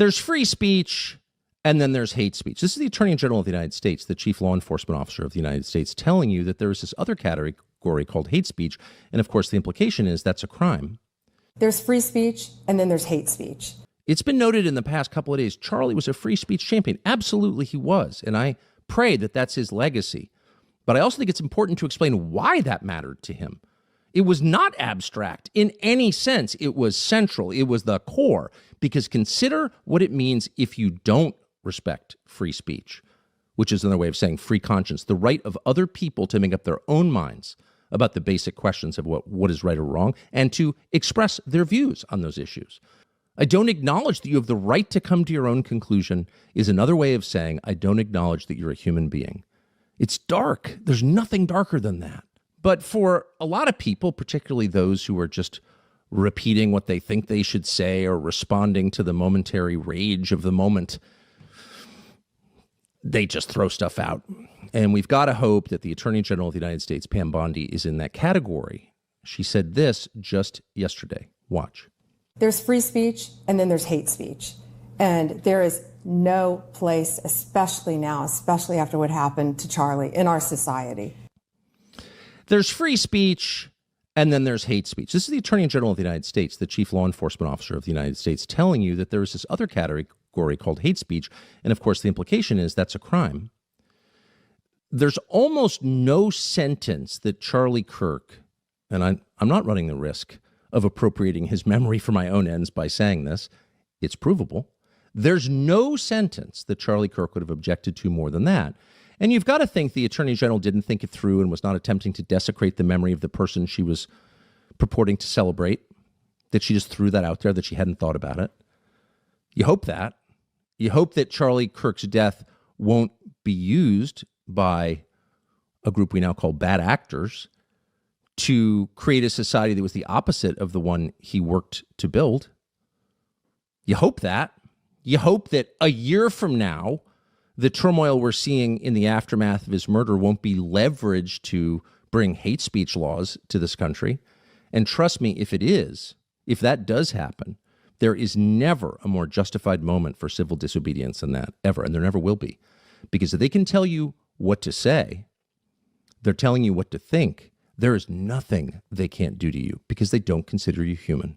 There's free speech, and then there's hate speech. This is the Attorney General of the United States, the Chief Law Enforcement Officer of the United States, telling you that there is this other category called hate speech. And of course, the implication is that's a crime. There's free speech, and then there's hate speech. It's been noted in the past couple of days, Charlie was a free speech champion. Absolutely, he was. And I pray that that's his legacy. But I also think it's important to explain why that mattered to him. It was not abstract in any sense. It was central. It was the core. Because consider what it means if you don't respect free speech, which is another way of saying free conscience, the right of other people to make up their own minds about the basic questions of what is right or wrong and to express their views on those issues. I don't acknowledge that you have the right to come to your own conclusion is another way of saying I don't acknowledge that you're a human being. It's dark. There's nothing darker than that. But for a lot of people, particularly those who are just repeating what they think they should say or responding to the momentary rage of the moment, they just throw stuff out. And we've got to hope that the Attorney General of the United States, Pam Bondi, is in that category. She said this just yesterday. Watch. There's free speech, and then there's hate speech. And there is no place, especially now, especially after what happened to Charlie, in our society. There's free speech, and then there's hate speech. This is the Attorney General of the United States, the Chief Law Enforcement Officer of the United States, telling you that there is this other category called hate speech. And of course, the implication is that's a crime. There's almost no sentence that Charlie Kirk, and I'm not running the risk of appropriating his memory for my own ends by saying this, it's provable. There's no sentence that Charlie Kirk would have objected to more than that. And you've got to think the Attorney General didn't think it through and was not attempting to desecrate the memory of the person she was purporting to celebrate, that she just threw that out there, that she hadn't thought about it. You hope that. You hope that Charlie Kirk's death won't be used by a group we now call bad actors to create a society that was the opposite of the one he worked to build. You hope that. You hope that a year from now, the turmoil we're seeing in the aftermath of his murder won't be leveraged to bring hate speech laws to this country. And trust me, if it is, if that does happen, there is never a more justified moment for civil disobedience than that, ever. And there never will be. Because if they can tell you what to say, they're telling you what to think. There is nothing they can't do to you because they don't consider you human.